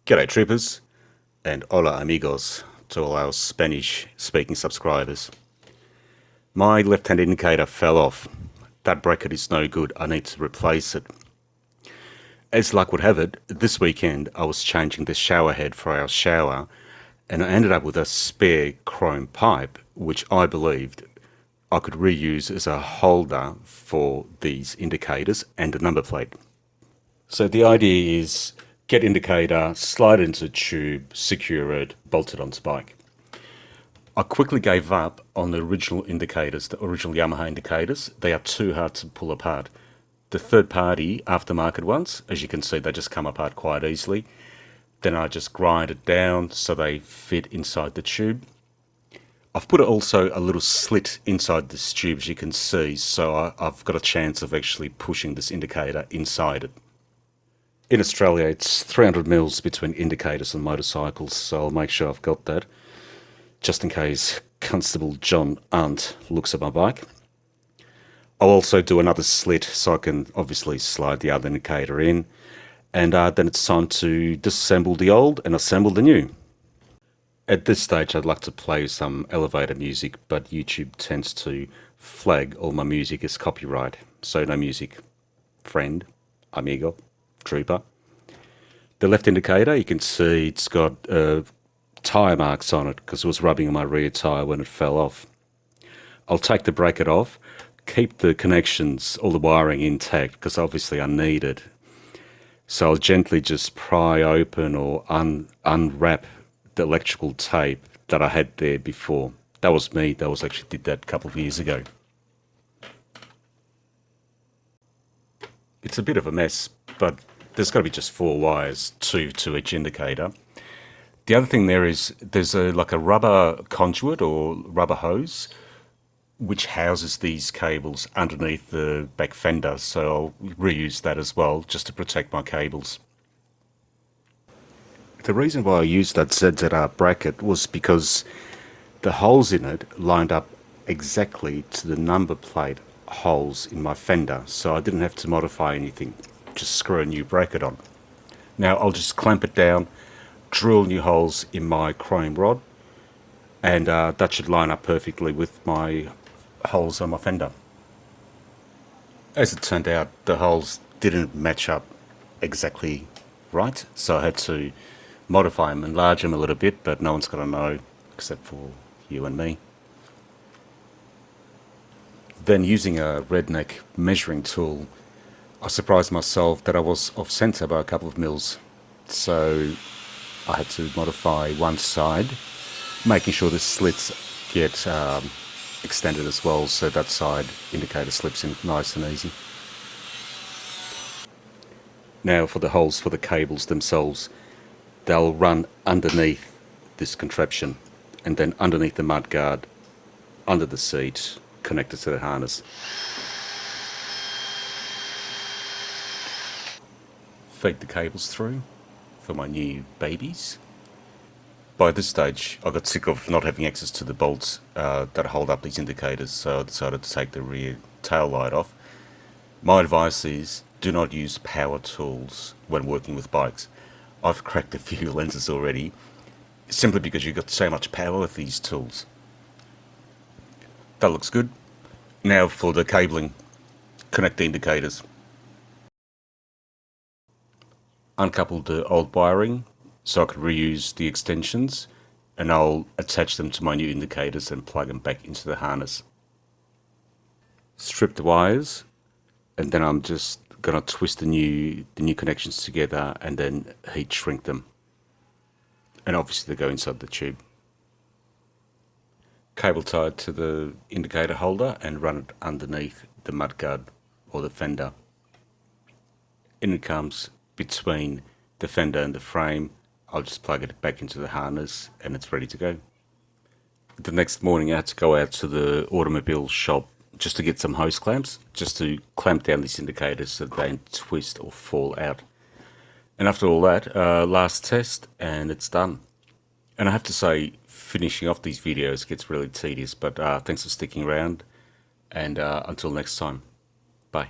G'day troopers, and hola amigos to all our Spanish speaking subscribers. My left-hand indicator fell off. That bracket is no good, I need to replace it. As luck would have it, this weekend I was changing the shower head for our shower and I ended up with a spare chrome pipe which I believed I could reuse as a holder for these indicators and a number plate. So the idea is get indicator, slide it into the tube, secure it, bolt it onto bike. I quickly gave up on the original indicators, the original Yamaha indicators. They are too hard to pull apart. The third-party aftermarket ones, as you can see, they just come apart quite easily. Then I just grind it down so they fit inside the tube. I've put also a little slit inside this tube, as you can see, so I've got a chance of actually pushing this indicator inside it. In Australia, it's 300 mils between indicators and motorcycles, so I'll make sure I've got that, just in case Constable John Arndt looks at my bike. I'll also do another slit so I can obviously slide the other indicator in, and then it's time to disassemble the old and assemble the new. At this stage, I'd like to play some elevator music, but YouTube tends to flag all my music as copyright, so no music. Friend, amigo, trooper. The left indicator, you can see it's got tyre marks on it because it was rubbing on my rear tyre when it fell off. I'll take the bracket off, keep the connections, all the wiring intact because obviously I need it. So I'll gently just pry open or unwrap the electrical tape that I had there before. That was me, actually did that a couple of years ago. It's a bit of a mess, but there's got to be just 4 wires, 2 to each indicator. The other thing there is there's like a rubber conduit or rubber hose which houses these cables underneath the back fender, so I'll reuse that as well just to protect my cables. The reason why I used that ZZR bracket was because the holes in it lined up exactly to the number plate holes in my fender, so I didn't have to modify anything, just screw a new bracket on. Now I'll just clamp it down, drill new holes in my chrome rod, and that should line up perfectly with my holes on my fender. As it turned out, the holes didn't match up exactly right, so I had to modify them, enlarge them a little bit, but no one's going to know except for you and me. Then using a redneck measuring tool, I surprised myself that I was off centre by a couple of mils. So I had to modify one side, making sure the slits get extended as well, so that side indicator slips in nice and easy. Now for the holes for the cables themselves, they'll run underneath this contraption and then underneath the mudguard, under the seat, connected to the harness. Feed the cables through for my new babies. By this stage, I got sick of not having access to the bolts that hold up these indicators, so I decided to take the rear tail light off. My advice is do not use power tools when working with bikes. I've cracked a few lenses already, simply because you've got so much power with these tools. That looks good. Now for the cabling, connect the indicators. Uncoupled the old wiring so I could reuse the extensions, and I'll attach them to my new indicators and plug them back into the harness. Strip the wires, and then I'm just gonna twist the new connections together and then heat shrink them, and obviously they go inside the tube. Cable tied to the indicator holder and run it underneath the mudguard or the fender. In it comes between the fender and the frame. I'll just plug it back into the harness and it's ready to go. The next morning I had to go out to the automobile shop just to get some hose clamps, just to clamp down these indicators so they don't twist or fall out. And after all that, last test and it's done. And I have to say, finishing off these videos gets really tedious, but thanks for sticking around, and until next time, bye.